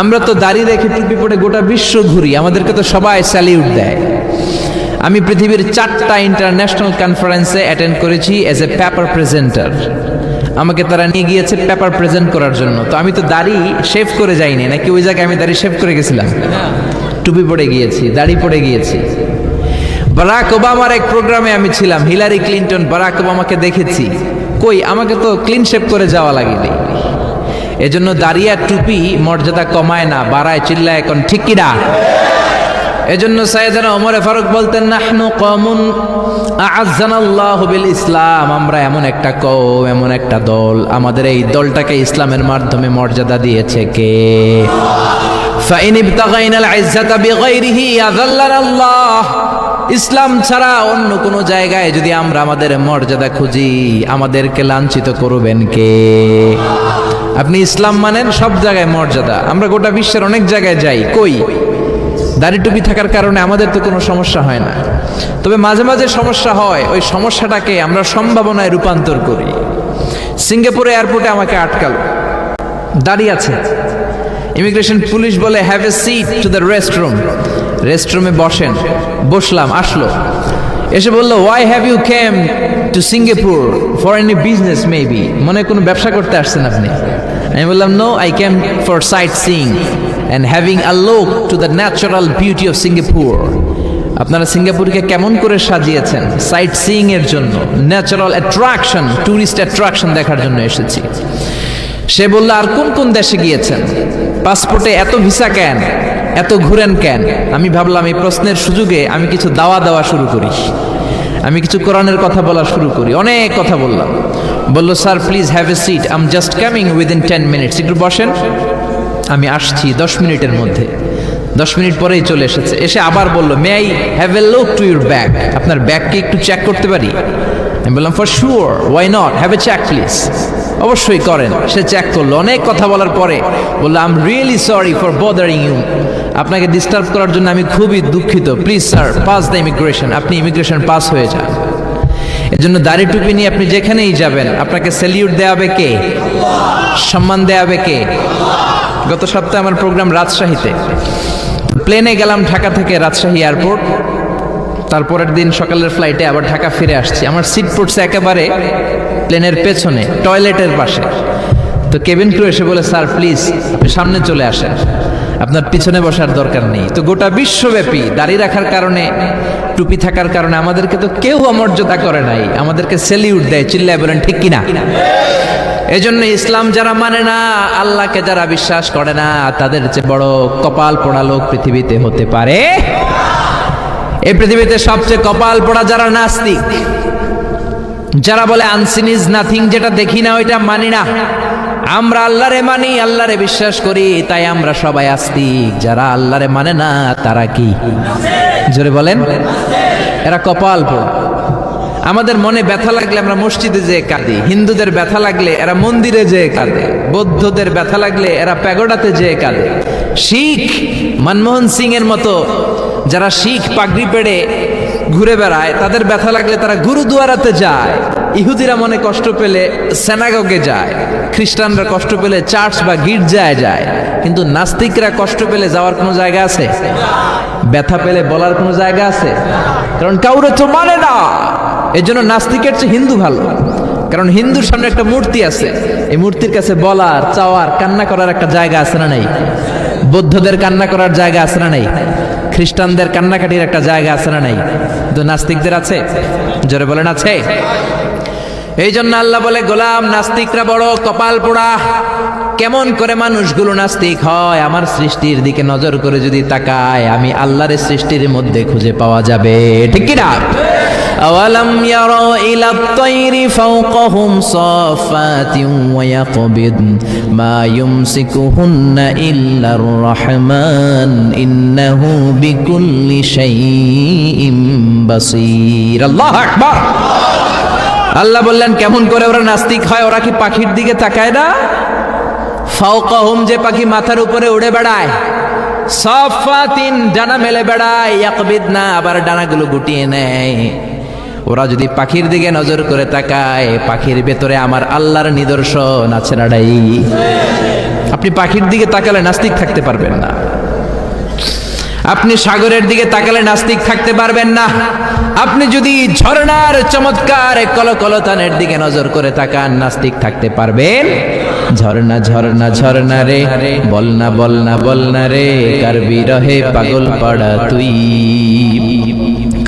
আমরা তো দাড়ি রেখে টুপি পরে গোটা বিশ্ব ঘুরি, আমাদেরকে তো সবাই স্যালিউট দেয়। আমি পৃথিবীর 4টা ইন্টারন্যাশনাল কনফারেন্সে অ্যাটেন্ড করেছি অ্যাজ এ পেপার প্রেজেন্টার। আমাকে তারা নিয়ে গিয়েছে পেপার প্রেজেন্ট করার জন্য। তো আমি তো দাড়ি শেভ করে যাইনি, নাকি ওই জায়গায় আমি দাড়ি শেভ করে গেছিলাম? টুপি পরে গিয়েছি, দাড়ি পরে গিয়েছি। বারাক ওবামার এক প্রোগ্রামে আমি ছিলাম, হিলারি ক্লিন্টন বারাক ওবামাকে দেখেছি। কই, আমাকে তো ক্লিন শেভ করে যাওয়া লাগেনি। এজন্য দাড়ি আর টুপি মর্যাদা কমায় না, বাড়ায়, চিল্লায় এখন, ঠিক কিনা? এজন্য সাইয়েদনা ওমরে ফারুক বলতেন, নাহনু কওমুন আ'আজ্জানাল্লাহু বিল ইসলাম, আমরা এমন একটা কওম, এমন একটা দল, আমাদের এই দলটাকে ইসলামের মাধ্যমে মর্যাদা দিয়েছে কে? ফাইন ইবতাগাইনাল ইজ্জাতা বিগাইরিহি আযাল্লানাল্লাহ, ইসলাম ছাড়া অন্য কোন জায়গায় যদি আমরা আমাদের মর্যাদা খুঁজি, আমাদেরকে লাঞ্ছিত করবেন কে? আপনি ইসলাম মানেন, সব জায়গায় মর্যাদা। আমরা গোটা বিশ্বের অনেক জায়গায় যাই, কই দাড়ি টুপি থাকার কারণে আমাদের তো কোনো সমস্যা হয় না। তবে মাঝে মাঝে সমস্যা হয়, ওই সমস্যাটাকে আমরা সম্ভাবনায় রূপান্তর করি। সিঙ্গাপুরে এয়ারপোর্টে আমাকে আটকালো, দাড়ি আছে। ইমিগ্রেশন পুলিশ বলে, have a seat to the restroom, রেস্টরুমে বসেন। বসলাম, আসলো, এসে বললো, why have you came to Singapore for any business maybe, মনে কোনো ব্যবসা করতে আসছেন আপনি? আমি বললাম, no, I came for sightseeing and having a look to the natural beauty of Singapore. আপনারা সিঙ্গাপুরকে কেমন করে সাজিয়েছেন? সাইট সিইং এর জন্য, ন্যাচারাল অ্যাট্রাকশন, টুরিস্ট অ্যাট্রাকশন দেখার জন্য এসেছি। সে বলল, আর কোন কোন দেশে গিয়েছেন? পাসপোর্টে এত ভিসা কেন, এত ঘুরেন কেন? আমি ভাবলাম এই প্রশ্নের সুযোগে আমি কিছু দাওয়া দেওয়া শুরু করি, আমি কিছু কোরআনের কথা বলা শুরু করি। অনেক কথা বললাম। বলল, sir please have a seat, I am just coming within 10 minutes, একটু বসেন, আমি আসছি 10 মিনিটের মধ্যে। 10 মিনিট পরেই চলে এসেছে। এসে আবার বলল, may I have a look to your bag, আপনার ব্যাগকে একটু চেক করতে পারি? আমি বললাম, for sure, why not, have a check please. অবশ্যই করেন। সে চেক করলো। অনেক কথা বলার পরে বললো, I am really sorry for bothering you, আপনাকে ডিস্টার্ব করার জন্য আমি খুবই দুঃখিত, please sir pass the immigration, আপনি ইমিগ্রেশন পাস হয়ে যান। এজন্য দাড়ি টুপি নিয়ে আপনি যেখানেই যাবেন, আপনাকে স্যালিউট দেওয়াবে কে? সম্মান দেওয়াবে কে? গত সপ্তাহে আমার প্রোগ্রাম রাজশাহীতে, প্লেনে গেলাম ঢাকা থেকে রাজশাহী এয়ারপোর্ট। তারপরের দিন সকালের ফ্লাইটে আবার ঢাকা ফিরে আসছি। আমার সিট পড়ছে একেবারে প্লেনের পেছনে, টয়লেটের পাশে। তো কেবিন ক্রু এসে বলে, স্যার প্লিজ আপনি সামনে চলে আসেন, আপনার পিছনে বসার দরকার নেই। তো গোটা বিশ্বব্যাপী দাড়ি রাখার কারণে, টুপি থাকার কারণে আমাদেরকে তো কেউ অমর্যাদা করে নাই, আমাদেরকে স্যালিউট দেয়। চিল্লায় বলেন, ঠিক কিনা? এজন্য ইসলাম যারা মানে না, আল্লাহকে যারা বিশ্বাস করে না, তাদের চেয়ে বড় কপাল পোড়া লোক পৃথিবীতে হতে পারে? এই পৃথিবীতে সবচেয়ে কপাল পোড়া যারা নাস্তিক, যারা বলে আনসিন ইজ নাথিং, যেটা দেখি না ওইটা মানি না। আমরা আল্লাহরে মানি, আল্লাহরে বিশ্বাস করি, তাই আমরা সবাই আস্তিক। যারা আল্লাহরে মানে না তারা কি? জোরে বলেন, এরা কপাল পোড়া। আমাদের মনে ব্যথা লাগলে আমরা মসজিদে যেয়ে কাঁদি, হিন্দুদের ব্যথা লাগলে এরা মন্দিরে যেয়ে কাঁদে, বৌদ্ধদের ব্যথা লাগলে এরা প্যাগোডাতে যেয়ে কাঁদে। শিখ মনমোহন সিং এর মতো যারা শিখ পাগড়ি পেড়ে ঘুরে বেড়ায়, তাদের ব্যথা লাগলে তারা গুরুদুয়ারাতে যায়। ইহুদিরা মনে কষ্ট পেলে সিনাগগে যায়, খ্রিস্টানরা কষ্ট পেলে চার্চ বা গির্জায় যায়। কিন্তু নাস্তিকরা কষ্ট পেলে যাওয়ার কোনো জায়গা আছে? ব্যথা পেলে বলার কোনো জায়গা আছে? কারণ কাউরে তো মানে না। এই জন্য নাস্তিকের চেয়ে হিন্দু ভালো, কারণ হিন্দুর সামনে একটা মূর্তি আছে, এই মূর্তির কাছে বলার, চাওয়ার, কান্না করার একটা জায়গা আছে না নাই? বৌদ্ধদের কান্না করার জায়গা আছে না নাই? খ্রিস্টানদের কান্নাকাটির একটা জায়গা আছে না নাই? তো নাস্তিকদের আছে? জোরে বলেন, আছে? এই জন্য আল্লাহ বলে, গোলাম নাস্তিকরা বড় কপাল পোড়া। কেমন করে মানুষগুলো নাস্তিক হয়? আমার সৃষ্টির দিকে নজর করে যদি তাকায়, আমি আল্লাহর সৃষ্টির মধ্যে খুঁজে পাওয়া যাবে, ঠিক কি না? আওয়ালাম ইয়ারা ইলা আত-তায়রি ফাওকাহুম সাফাতিন ওয়া ইয়াকবিদ মা ইউমসিকুহুন্না ইল্লার রাহমান ইন্নাহু বিকুল্লি শাইইন বাসীর। আল্লাহু আকবার। আল্লাহ বললেন, কেমন করে ওরা নাস্তিক হয়? ওরা কি পাখির দিকে তাকায় না? ফাওকাহুম, যে পাখি মাথার উপরে উড়ে বেড়ায়, সাফাতিন, ডানা মেলে বেড়ায়, ইয়াকবিদনা, আবার ডানাগুলো গুটিয়ে নেয়। ওরা যদি পাখির দিকে নজর করে তাকায়, পাখির ভেতরে আমার আল্লাহর নিদর্শন আছে না নাই? আপনি পাখির দিকে তাকালে নাস্তিক থাকতে পারবেন না, আপনি সাগরের দিকে তাকালে নাস্তিক থাকতে পারবেন না, আপনি যদি ঝর্ণার চমৎকার কলকলতানের দিকে নজর করে তাকান নাস্তিক থাকতে পারবেন? ঝর্ণা ঝর্ণা ঝর্ণা রে, বলনা বলনা বলনা রে, কার বিরহে পাগল পাড়া তুই,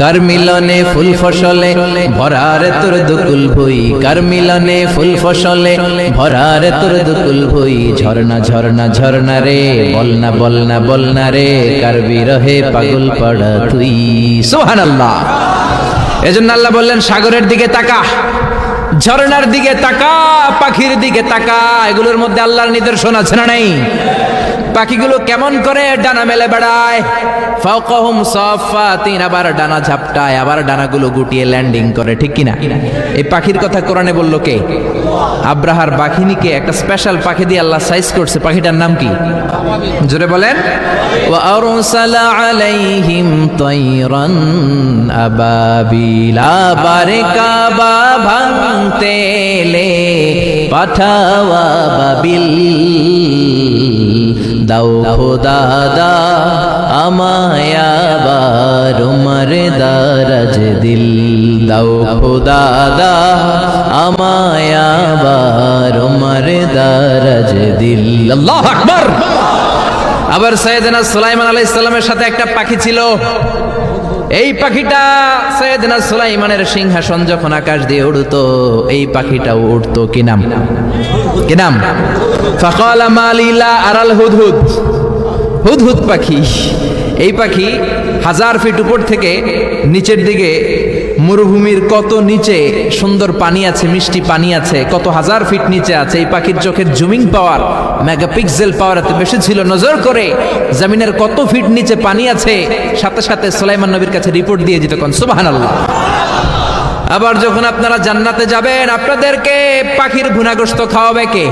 কার মিলনে ফুল ফসলে ভরারে তোর দুকুল ভুই, কার মিলনে ফুল ফসলে ভরারে তোর দুকুল ভুই, ঝর্ণা ঝর্ণা ঝর্ণা রে, বলনা বলনা বলনা রে, কার বিরহে পাগল পাড়া তুই। সুবহানাল্লাহ। এজন্য আল্লাহ বললেন সাগরের দিকে তাকা, ঝর্ণার দিকে তাকা, পাখির দিকে তাকা, এগুলোর মধ্যে আল্লাহর নিদর্শন আছে না নাই? পাখিগুলো কেমন করে ডানা মেলে বেড়ায়, ফাওকাহুম সাফাতিন, আবার ডানা ঝাপটায়, আবার ডানাগুলো গুটিয়ে ল্যান্ডিং করে, ঠিক কিনা? এই পাখির কথা কোরআনে বলল কে? আব্রাহার বাহিনীকে একটা স্পেশাল পাখি দিয়ে আল্লাহ সাইজ করছে। পাখিটার নাম কি? জোরে বলেন। ওয়া আরসালা আলাইহিম তায়রান আবাবিলা, বারে কাবা ভাঙতে এলে পাঠাওয়া বাবিল, দাও খোদা দা আমায় আবার উমর দারাজ দিল, দাও খোদা দা আমায় আবার উমর দারাজ দিল। আল্লাহু আকবার। আবার সাইয়েদনা সুলাইমান আলাইহিস সালামের সাথে একটা পাখি ছিল। এই পাখিটা সাইয়েদনা সুলাইমানের সিংহাসন যখন আকাশ দিয়ে উড়তো, এই পাখিটাও উড়তো। কি নাম? কি নাম? ফাকালা মালিলা আরাল হুদহুদ, হুদহুদ পাখি। এই পাখি 1000 ফিট উপর থেকে নিচের দিকে, মরুভূমির কত নিচে সুন্দর পানি আছে, মিষ্টি পানি আছে, কত 1000 ফিট নিচে আছে। এই পাখির চোখের জুমিং পাওয়ার, মেগাপিক্সেল পাওয়ার এত বেশি ছিল, নজর করে জমিনের কত ফিট নিচে পানি আছে সাথে সাথে সুলাইমান নবীর কাছে রিপোর্ট দিয়ে যেত। কোন সুবহানাল্লাহ। আবার যখন আপনারা জান্নাতে যাবেন, আপনাদেরকে পাখির ভুনাগোশত খাওয়াবে কে?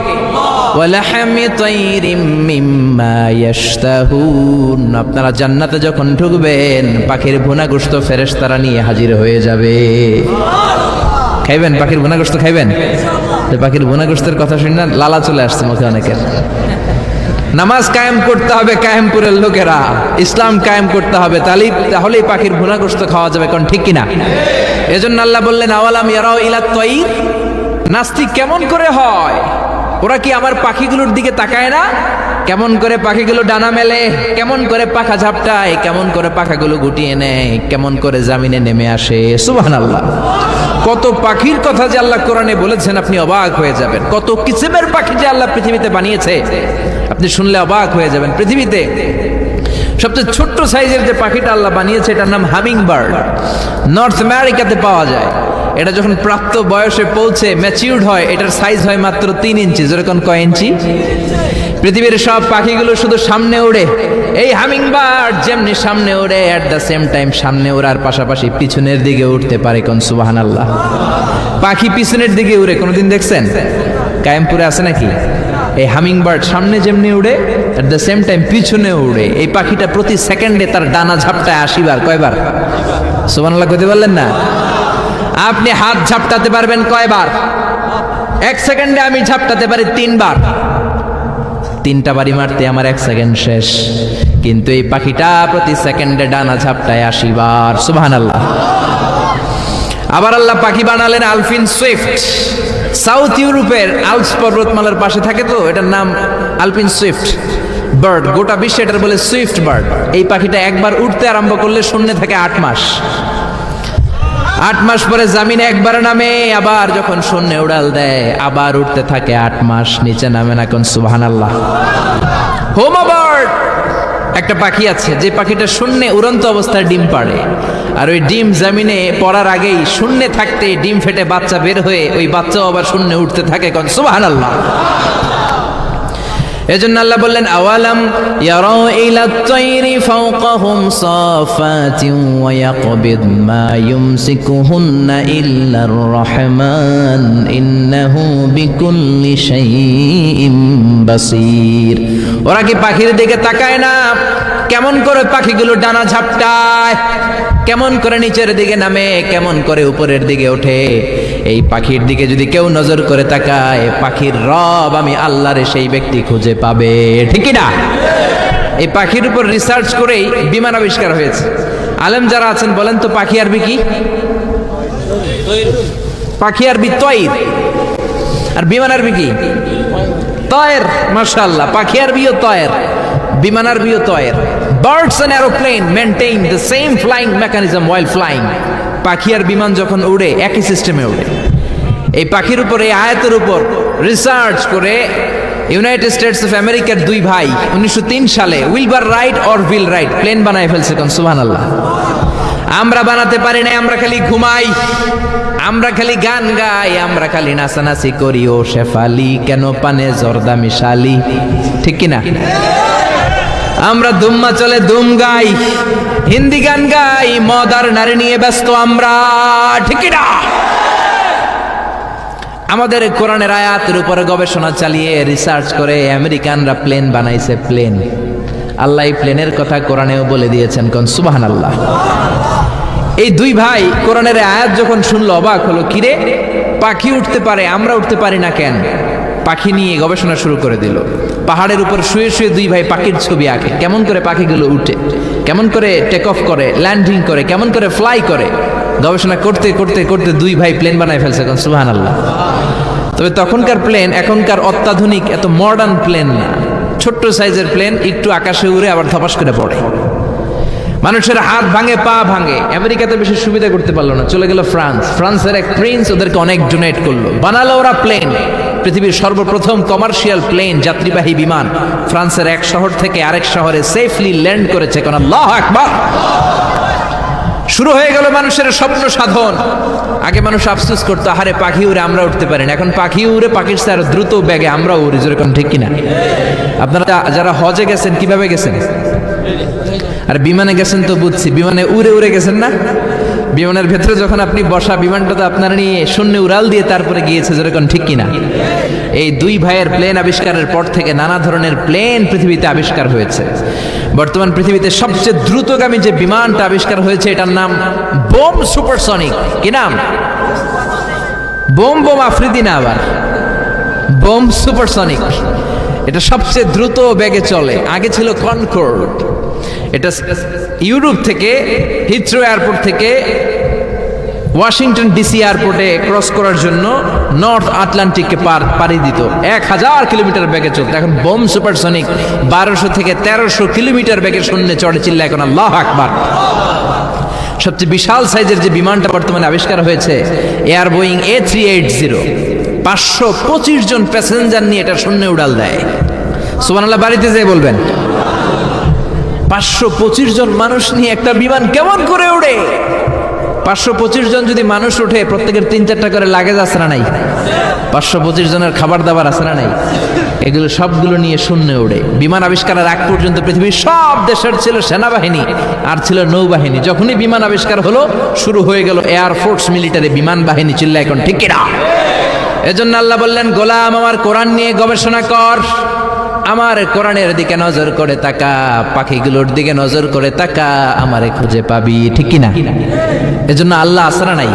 ওয়ালাহামি তাইরিম মিম্মা ইয়াশতাহুন। আপনারা জান্নাতে যখন ঢুকবেন, পাখির ভুনাগোশত ফেরেশতারা নিয়ে হাজির হয়ে যাবে। খাইবেন? পাখির ভুনাগোশত খাইবেন? পাখির ভুনাগোশতের কথা শুনে লালা চলে আসছে মুখে অনেকের। নামাজ কায়েম করতে হবে কায়েমপুরের লোকেরা, ইসলাম কায়েম করতে হবে, তাহলেই পাখির ভুনাগোশত খাওয়া যাবে। কোন ঠিক কিনা? এজন্য আল্লাহ বললেন আওয়ালাম ইয়ারাউ ইলা তাইর, নাস্তিক কেমন করে হয়? ওরা কি আমার পাখিগুলোর দিকে তাকায় না? কেমন করে পাখিগুলো ডানা মেলে, কেমন করে পাখা ঝাপটায়, কেমন করে পাখাগুলো গুটিয়ে নেয়, কেমন করে জামিনে নেমে আসে। সুবহানাল্লাহ। কত পাখির কথা যে আল্লাহ কোরআনে বলেছেন, আপনি অবাক হয়ে যাবেন। কত কিসিমের পাখি যে আল্লাহ পৃথিবীতে বানিয়েছে, আপনি শুনলে অবাক হয়ে যাবেন। পৃথিবীতে সবচেয়ে ছোট্ট সাইজের যে পাখিটা আল্লাহ বানিয়েছে, এটার নাম হামিং বার্ড। নর্থ আমেরিকাতে পাওয়া যায়। এটা যখন প্রাপ্ত বয়সে পৌঁছে ম্যাচিউরড হয়, এটার সাইজ হয় মাত্র 3 ইঞ্চি। যেরকম কয় ইঞ্চি? পৃথিবীর সব পাখিগুলো শুধু সামনে ওড়ে, এই হামিং বার্ড যেমনি সামনে ওড়ে, অ্যাট দ্য সেম টাইম সামনে ওড়ার পাশাপাশি পিছনের দিকে উঠতে পারে। কোন সুবহানাল্লাহ। পাখি পিছনের দিকে উড়ে কোনোদিন দেখছেন? কায়েমপুরে আছে নাকি? এই হামিং বার্ড সামনে যেমনি উড়ে, অ্যাট দ্য সেম টাইম পিছনে উড়ে। এই পাখিটা প্রতি সেকেন্ডে তার ডানা ঝাপটায় 80 বার। কয়বার? সুবহানাল্লাহ কইতে পারলেন না? আপনি হাত ঝাপটাতে পারবেন কয়বার? 1 সেকেন্ডে আমি ঝাপটাতে পারি 3 বার। 3টা বাড়ি মারতে আমার 1 সেকেন্ড শেষ, কিন্তু এই পাখিটা প্রতি সেকেন্ডে ডানা ঝাপটায় 80 বার। সুবহানাল্লাহ। আবার আল্লাহ পাখি বানালেন আলফিন সুইফট। সাউথ ইউরোপের আলপস পর্বতমালার পাশে থাকে, তো এটার নাম আলপিন সুইফট বার্ড। গোটা বিশ্বে এটার বলে সুইফট বার্ড। এই পাখিটা একবার উঠতে আরম্ভ করলে শূন্যে থাকে 8 মাস। 8 মাস পরে জামিনে একবার নামে, আবার যখন শূন্যে উড়াল দেয় আবার উঠতে থাকে 8 মাস, নিচে নামে না। কোন সুবহানাল্লাহ। হোমা বার্ড একটা পাখি আছে, যে পাখিটা শূন্যে উড়ন্ত অবস্থায় ডিম পাড়ে, আর ওই ডিম জামিনে পড়ার আগেই শূন্যে থাকতে ডিম ফেটে বাচ্চা বের হয়ে ওই বাচ্চাও আবার শূন্যে উঠতে থাকে। কোন সুবহানাল্লাহ। এজন্য আল্লাহ বললেন আওয়ালাম ইয়ারাউ ইলা তাইরি ফাওকাহুম সাফাতিন ওয়া ইয়াকবিদ মা ইউমসিকুহুন্না ইল্লার রহমান ইন্নাহু বিকুল্লি শাইইন বাসীর। ওরা কি পাখির দিকে তাকায় না? কেমন করে পাখিগুলো ডানা ঝাপটায়, কেমন করে নিচের দিকে নামে, কেমন করে উপরের দিকে ওঠে। এই পাখির দিকে যদি কেউ নজর করে তাকায়, পাখির রব আমি আল্লাহরে সেই ব্যক্তি খুঁজে পাবে, ঠিক কি না? এই পাখির উপর রিসার্চ করেই বিমান আবিষ্কার হয়েছে। আলেম যারা আছেন বলেন তো পাখি আরবি কি? পাখি আরবি তয়র, আর বিমান আরবি কি? তয়ের। মাশাআল্লাহ, পাখি আরবিও তয়ের, বিমান আরবিও তয়ের। Birds and aeroplane maintain the same flying mechanism while flying. পাখি আর বিমান যখন উড়ে একই সিস্টেমে উড়ে। এই পাখির উপর, এই আয়াতের উপর রিসার্চ করে ইউনাইটেড স্টেটস অফ আমেরিকার দুই ভাই 1903 সালে Wilbur Wright Orville Wright plane বানায় ফেলছে। কোন সুবহানাল্লাহ। আমরা বানাতে পারি না, আমরা খালি ঘুমাই, আমরা খালি গান গাই, আমরা খালি নাচানাচি করি। ও শেফালি কেন পানে জর্দা মিশালি, ঠিক কিনা? আমরা দুম্মা চলে দুম গাই, হিন্দি গান গাই, মদ আর নারী নিয়ে ব্যস্ত আমরা, ঠিক কিনা? আমাদের কোরআনের আয়াতের উপরে গবেষণা চালিয়ে রিসার্চ করে আমেরিকানরা প্লেন বানাইছে, প্লেন। আল্লাহ এই প্লেনের কথা কোরআনেও বলে দিয়েছেন, কোন সুবহানাল্লাহ। এই দুই ভাই কোরআনের আয়াত যখন শুনলো অবাক হলো, কিরে পাখি উঠতে পারে, আমরা উঠতে পারি না কেন? পাখি নিয়ে গবেষণা শুরু করে দিল। পাহাড়ের উপর শুয়ে শুয়ে দুই ভাই পাখির ছবি আঁকে, কেমন করে পাখিগুলো উঠে, কেমন করে টেক অফ করে, ল্যান্ডিং করে, কেমন করে ফ্লাই করে। গবেষণা করতে করতে করতে দুই ভাই প্লেন বানায় ফেলছে, কোন সুবহানাল্লাহ। তবে তখনকার প্লেন এখনকার অত্যাধুনিক এত মডার্ন প্লেন না, ছোট্ট সাইজের প্লেন, একটু আকাশে উড়ে আবার ধপাস করে পড়ে। মানুষের হাত ভাঙে, পা ভাঙে। আমেরিকাতে বেশি সুবিধা করতে পারলো না, চলে গেল ফ্রান্স। ফ্রান্সের এক প্রিন্স ওদেরকে অনেক ডোনেট করলো, বানালো ওরা প্লেন। পৃথিবীর সর্বপ্রথম কমার্শিয়াল প্লেন, যাত্রীবাহী বিমান ফ্রান্সের এক শহর থেকে আরেক শহরে সেফলি ল্যান্ড করেছে, কোন আল্লাহু আকবার। শুরু হয়ে গেল মানুষের স্বপ্ন সাধন। আগে মানুষ আফসোস করতো, আহারে পাখি উড়ে আমরা উঠতে পারি না। এখন পাখি উড়ে, পাখির চেয়ে আরো দ্রুত বেগে আমরা উড়ি, যেরকম, ঠিক কিনা? আপনারা যারা হজে গেছেন কিভাবে গেছেন? আর বিমানে গেছেন তো বুঝছি, বিমানে উড়ে উড়ে গেছেন না? বিমানের ভেতরে যখন আপনি বসা, বিমানটা তো আপনার নিয়ে শূন্যে উড়াল দিয়ে তারপরে গিয়েছে, যেরকম, ঠিক কিনা? এই দুই ভাইয়ের প্লেন আবিষ্কারের পর থেকে নানা ধরনের প্লেন পৃথিবীতে আবিষ্কার হয়েছে। বর্তমান পৃথিবীতে সবচেয়ে দ্রুতগামী যে বিমানটা আবিষ্কার হয়েছে এটার নাম বোম সুপারসনিক। কি নাম? বোম বোম আফ্রিদি না, আবার বোম সুপারসনিক। এটা সবচেয়ে দ্রুত বেগে চলে। আগে ছিল কনকর্ড। এটা ইউরোপ থেকে, হিথ্রো এয়ারপোর্ট থেকে ওয়াশিংটন ডিসি এয়ারপোর্টে ক্রস করার জন্য নর্থ আটলান্টিককে পাড়ি দিত 1000 কিলোমিটার বেগে চলতো। এখন বোম সুপারসনিক 1200 থেকে 1300 কিলোমিটার বেগে শূন্যে চড়ে, চিল্লা এখন আল্লাহু আকবার। সবচেয়ে বিশাল সাইজের যে বিমানটা বর্তমানে আবিষ্কার হয়েছে, এয়ার বোয়িং A380, 525 জন প্যাসেঞ্জার নিয়ে এটা শূন্যে উড়াল দেয়। সুবহানাল্লাহ, বাড়িতে যেয়ে বলবেন 525 জন মানুষ নিয়ে একটা বিমান কেমন করে উড়ে? 525 জন যদি মানুষ উঠে, প্রত্যেকের 3-4টা করে লাগেজ আছে না নাই? 525 জনের খাবার দাবার আছে না নাই? এগুলো সবগুলো নিয়ে শূন্যে উড়ে। বিমান আবিষ্কারের আগ পর্যন্ত পৃথিবীর সব দেশের ছিল সেনাবাহিনী আর ছিল নৌবাহিনী। যখনই বিমান আবিষ্কার হলো, শুরু হয়ে গেল এয়ারফোর্স, মিলিটারি, বিমান বাহিনী, চিল্লা এখন, ঠিক কিনা? এজন্য আল্লাহ বললেন, গোলাম আমার কোরআন নিয়ে গবেষণা কর, আমার কোরআনের দিকে নজর করে তাকা, পাখিগুলোর দিকে নজর করে তাকা, আমারে খুঁজে পাবি, ঠিক কিনা? এজন্য আল্লাহ আসরা নাই,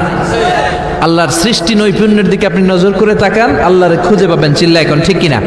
আল্লাহর সৃষ্টি নৈপুণ্যের দিকে আপনি নজর করে তাকান, আল্লাহরে খুঁজে পাবেন, চিল্লা এখন, ঠিক কিনা?